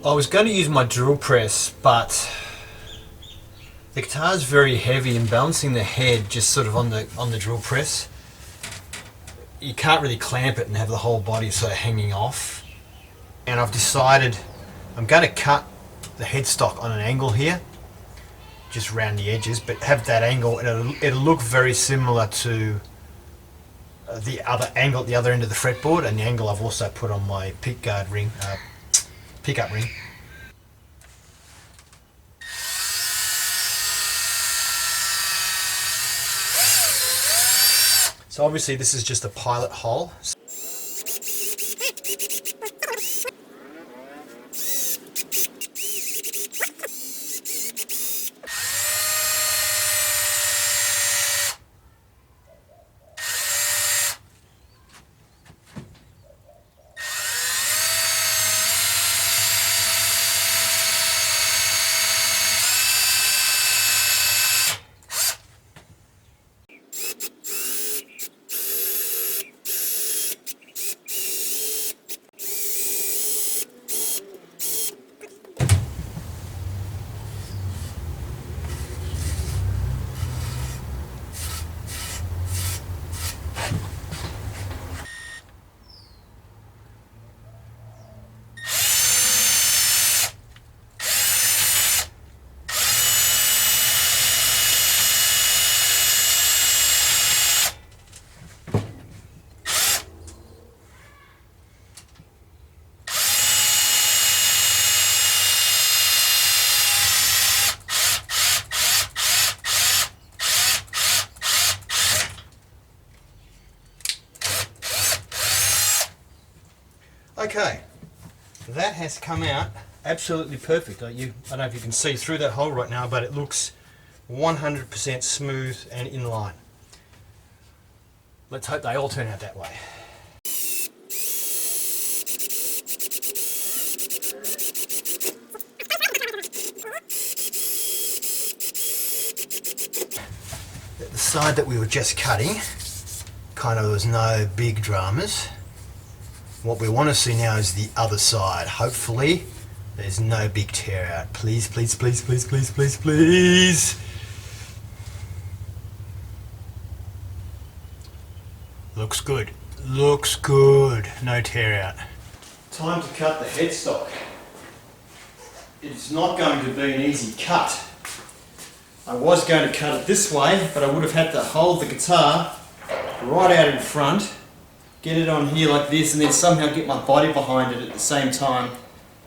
I was going to use my drill press, but the guitar is very heavy, and balancing the head just sort of on the drill press, you can't really clamp it and have the whole body sort of hanging off. And I've decided I'm going to cut the headstock on an angle here, just round the edges, but have that angle, and it'll look very similar to the other angle at the other end of the fretboard, and the angle I've also put on my pickup ring. So obviously this is just a pilot hole. Okay, that has come out absolutely perfect. I don't know if you can see through that hole right now, but it looks 100% smooth and in line. Let's hope they all turn out that way. The side that we were just cutting, kind of, there was no big dramas. What we want to see now is the other side. Hopefully there's no big tear out. Please, please, please, please, please, please, please. Looks good. Looks good. No tear out. Time to cut the headstock. It's not going to be an easy cut. I was going to cut it this way, but I would have had to hold the guitar right out in front, get it on here like this, and then somehow get my body behind it at the same time.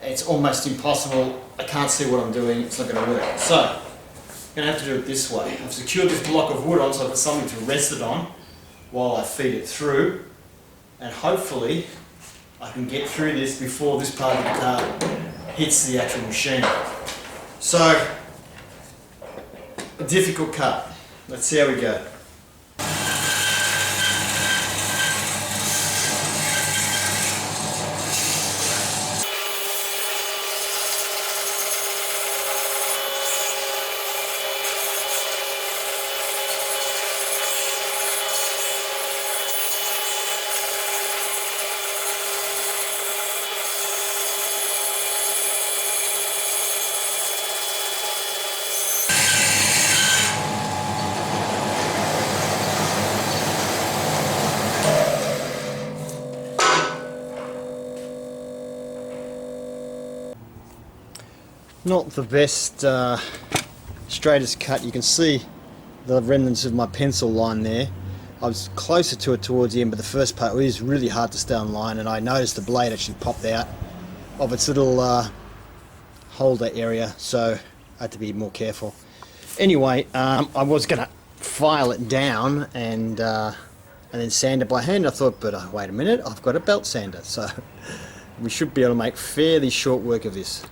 It's almost impossible. I can't see what I'm doing. It's not going to work. So, I'm going to have to do it this way. I've secured this block of wood on, so I've got something to rest it on while I feed it through, and hopefully I can get through this before this part of the guitar hits the actual machine. So, a difficult cut. Let's see how we go. Not the best straightest cut. You can see the remnants of my pencil line there. I was closer to it towards the end, but the first part was really hard to stay on line, and I noticed the blade actually popped out of its little holder area, so I had to be more careful. Anyway, I was going to file it down and then sand it by hand. I thought, but wait a minute, I've got a belt sander, so we should be able to make fairly short work of this.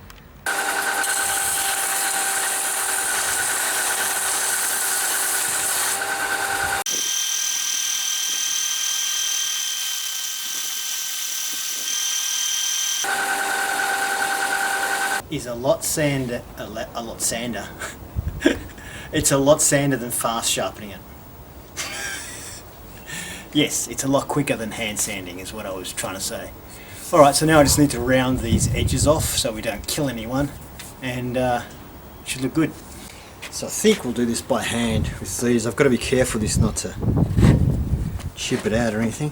Is a lot sander. It's a lot sander than fast sharpening it. Yes, it's a lot quicker than hand sanding is what I was trying to say. Alright, so now I just need to round these edges off so we don't kill anyone, and it should look good. So I think we'll do this by hand with these. I've got to be careful this not to chip it out or anything.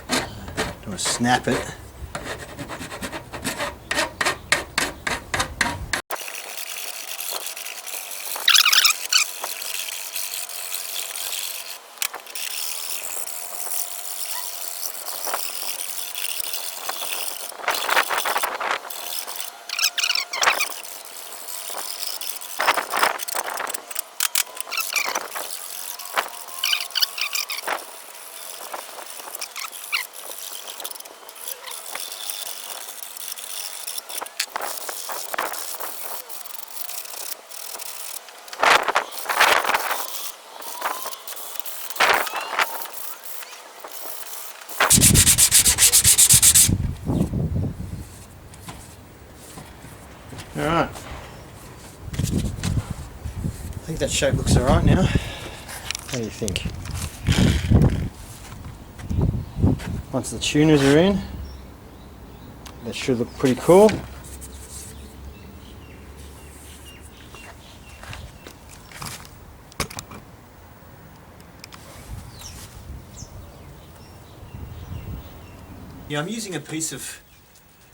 Don't want to snap it. Alright, I think that shape looks alright now. What do you think? Once the tuners are in, that should look pretty cool. Yeah, I'm using a piece of,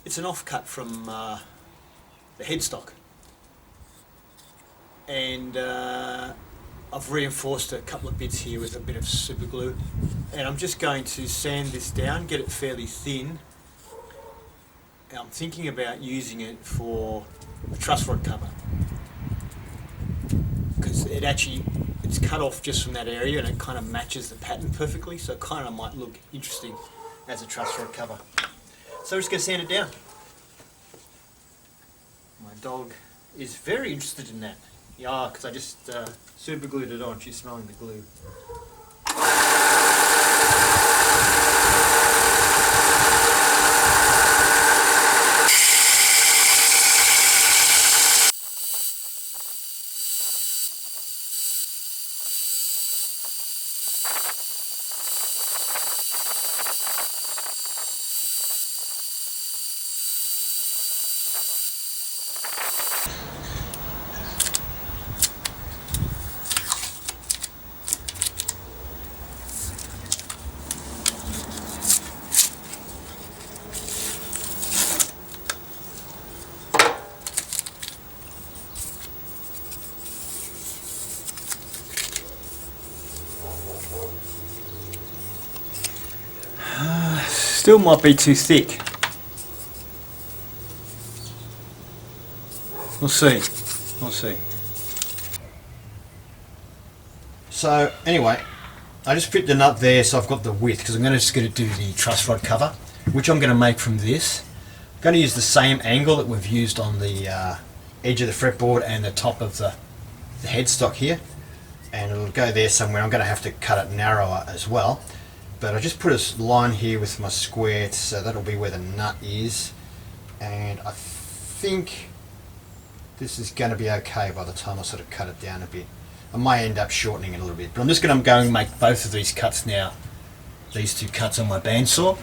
it's an offcut from the Headstock, and I've reinforced a couple of bits here with a bit of super glue, and I'm just going to sand this down, get it fairly thin. And I'm thinking about using it for a truss rod cover, because it's cut off just from that area and it kind of matches the pattern perfectly, so it kind of might look interesting as a truss rod cover. So we're just going to sand it down. My dog is very interested in that. Yeah, because I just super glued it on. She's smelling the glue. Still might be too thick. We'll see. We'll see. So anyway, I just put the nut there so I've got the width, because I'm just going to do the truss rod cover, which I'm going to make from this. I'm going to use the same angle that we've used on the edge of the fretboard and the top of the headstock here, and it'll go there somewhere. I'm going to have to cut it narrower as well. But I just put a line here with my square, so that'll be where the nut is, and I think this is going to be okay by the time I sort of cut it down a bit. I might end up shortening it a little bit, but I'm just going to go and make both of these cuts now, these two cuts on my bandsaw,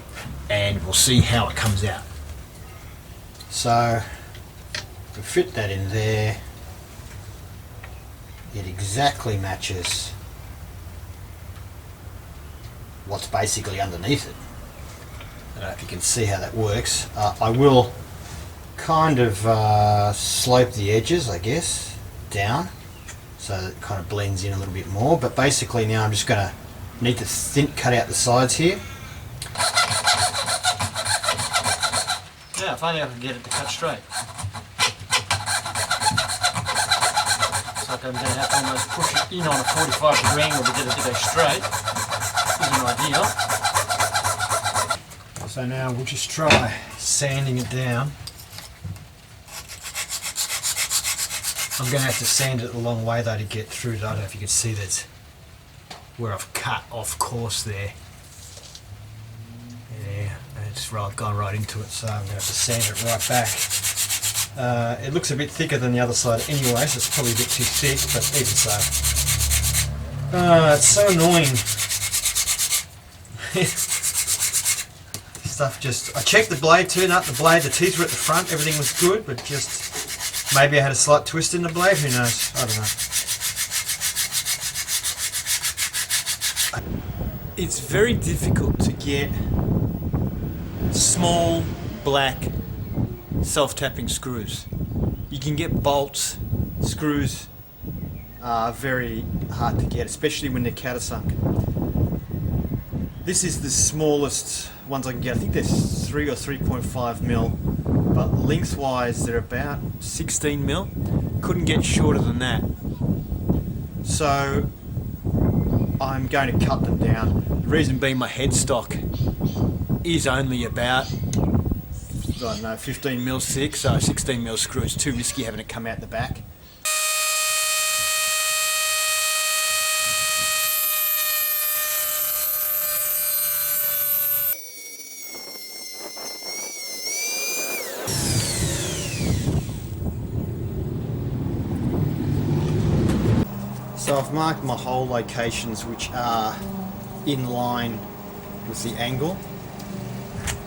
and we'll see how it comes out. So we fit that in there. It exactly matches what's basically underneath it. I don't know if you can see how that works. I will kind of slope the edges, I guess, down so that it kind of blends in a little bit more, but basically now I'm just going to need to cut out the sides here. Yeah, if only I can get it to cut straight. It's like I'm going to have to almost push it in on a 45-degree angle to get it to go straight. Idea. So now we'll just try sanding it down. I'm going to have to sand it a long way though to get through it. I don't know if you can see that where I've cut off course there. Yeah, it's gone right into it, so I'm going to have to sand it right back. It looks a bit thicker than the other side anyway, so it's probably a bit too thick, but even so. It's so annoying. This stuff just... I checked the blade, turned up the blade, the teeth were at the front, everything was good, but just... maybe I had a slight twist in the blade, who knows? I don't know. It's very difficult to get small, black, self-tapping screws. You can get bolts, screws are very hard to get, especially when they're countersunk. This is the smallest ones I can get. I think they're 3 or 3.5 mil, but lengthwise they're about 16 mil. Couldn't get shorter than that. So I'm going to cut them down. The reason being my headstock is only about, I don't know, 15 mil thick, so 16 mil screw. It's too risky having it come out the back. So I've marked my hole locations which are in line with the angle.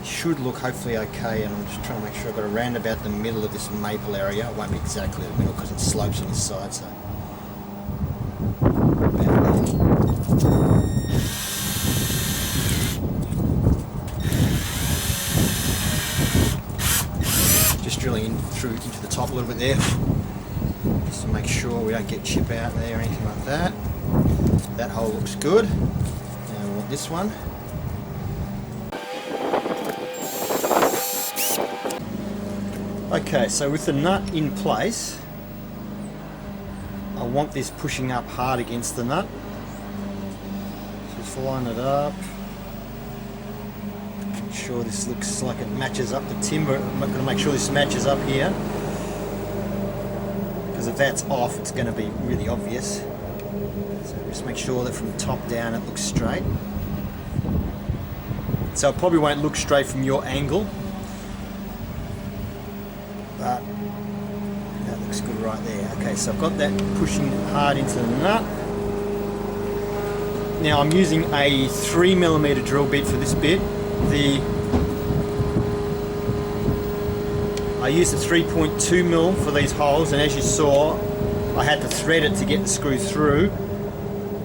Should look hopefully okay, and I'm just trying to make sure I've got around about the middle of this maple area. It won't be exactly the middle because it slopes on the side, so about there. Just drilling in through into the top a little bit there, just to make sure we don't get chip out there or anything like that. That hole looks good. Now we want this one. Okay, so with the nut in place, I want this pushing up hard against the nut. So just line it up. Make sure this looks like it matches up the timber. I'm going to make sure this matches up here, because if that's off, it's going to be really obvious. So just make sure that from the top down it looks straight. So it probably won't look straight from your angle, but that looks good right there. Okay, so I've got that pushing hard into the nut. Now I'm using a 3mm drill bit for this bit. I used a 3.2mm for these holes, and as you saw, I had to thread it to get the screw through.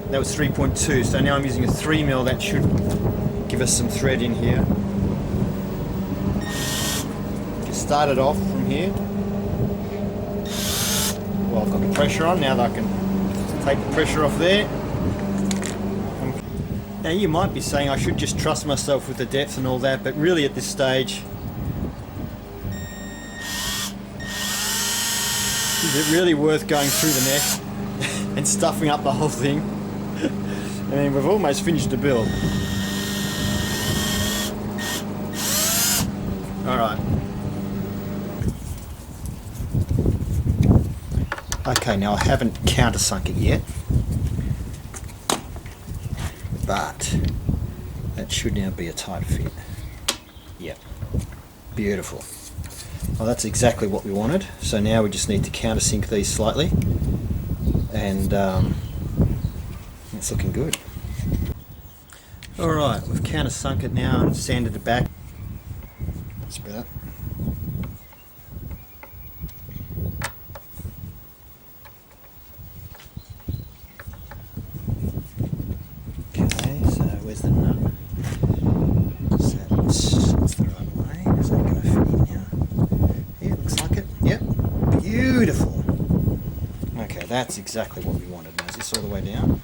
That was 3.2, so now I'm using a 3mm. That should give us some thread in here. Just start it off from here. Well, I've got the pressure on now that I can take the pressure off there. Now you might be saying I should just trust myself with the depth and all that, but really at this stage, is it really worth going through the net and stuffing up the whole thing? I mean, we've almost finished the build. Alright. Okay, now I haven't countersunk it yet, but that should now be a tight fit. Yep. Beautiful. Well, that's exactly what we wanted. So now we just need to countersink these slightly, and it's looking good. Alright, we've countersunk it now and sanded it back. That's better. Okay, so where's the nut? That's the right way. Is that going to fit in now? Yeah, looks like it. Yep. Beautiful. Okay, that's exactly what we wanted. Now, is this all the way down?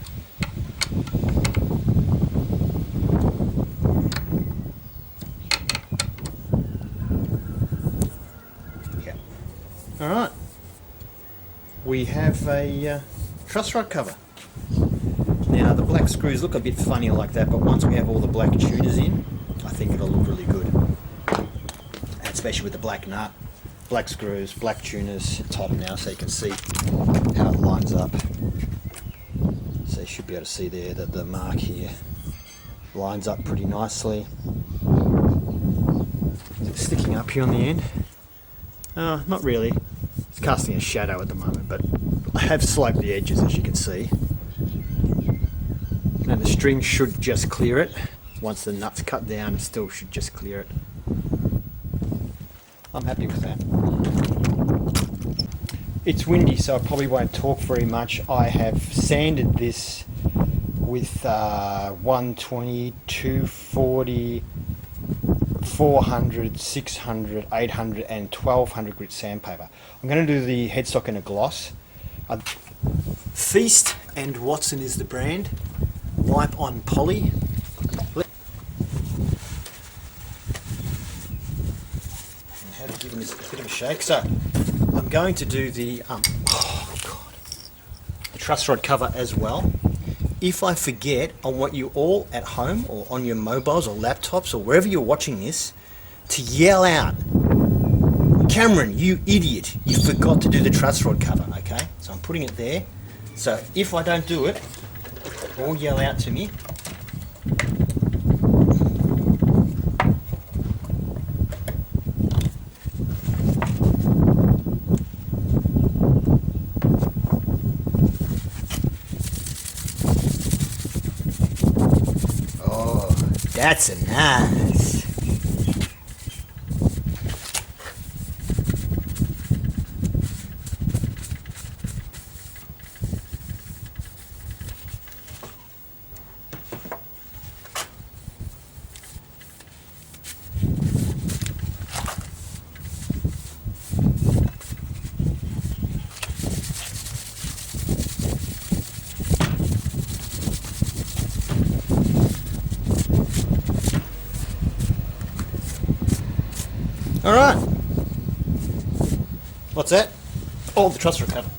Yep. Alright. We have a truss rod cover. Now, the black screws look a bit funny like that, but once we have all the black tuners in, I think it'll look really good. And especially with the black nut, black screws, black tuners, top now, so you can see how it lines up. So you should be able to see there that the mark here lines up pretty nicely. Is it sticking up here on the end? Not really. It's casting a shadow at the moment, but I have sloped the edges, as you can see. And the string should just clear it. once the nut's cut down, it still should just clear it. I'm happy with that. It's windy, so I probably won't talk very much. I have sanded this with 120, 240, 400, 600, 800 and 1200 grit sandpaper. I'm going to do the headstock in a gloss. Feast and Watson is the brand. Wipe on poly. How to give them a bit of a shake. So I'm going to do the truss rod cover as well. If I forget, I want you all at home or on your mobiles or laptops or wherever you're watching this to yell out, "Cameron, you idiot, you forgot to do the truss rod cover," okay? So I'm putting it there. So if I don't do it, all yell out to me. That's a nice. All right. What's that? Oh, the truss rod cover.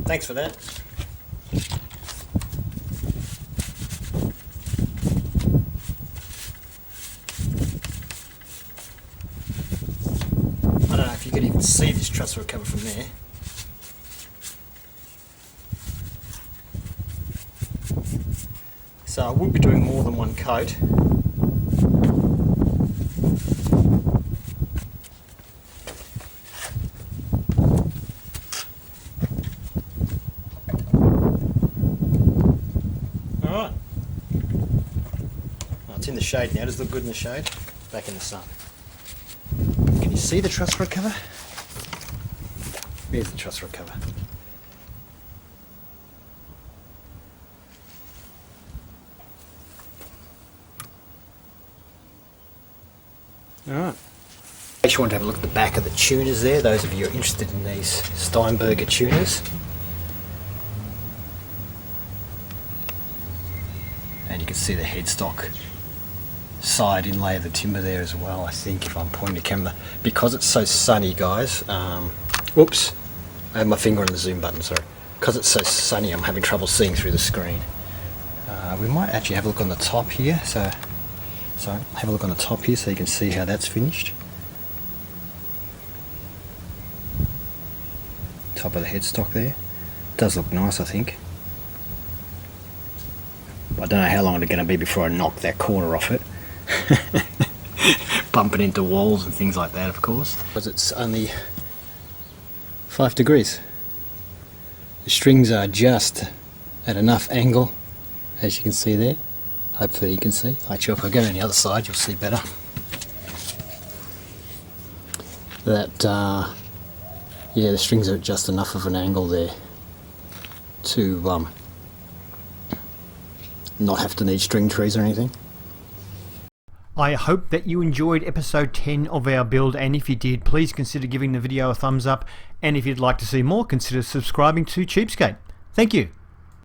Thanks for that. I don't know if you can even see this truss rod cover from there. So I will be doing more than one coat. Alright. Oh, it's in the shade now. Does it look good in the shade? Back in the sun. Can you see the truss rod cover? Here's the truss rod cover. Alright. I just want to have a look at the back of the tuners there, those of you who are interested in these Steinberger tuners. And you can see the headstock side inlay of the timber there as well, I think, if I'm pointing the camera. Because it's so sunny, guys, whoops, I have my finger on the zoom button, sorry. Because it's so sunny, I'm having trouble seeing through the screen. We might actually have a look on the top here, so have a look on the top here so you can see how that's finished. Top of the headstock there. Does look nice, I think. I don't know how long it's going to be before I knock that corner off it. Bumping into walls and things like that, of course. Because it's only 5 degrees. The strings are just at enough angle, as you can see there. Hopefully you can see. Actually, if I go on the other side, you'll see better. That, yeah, the strings are at just enough of an angle there to not have to need string trees or anything. I hope that you enjoyed episode 10 of our build, and if you did, please consider giving the video a thumbs up, and if you'd like to see more, consider subscribing to Cheapskate. Thank you.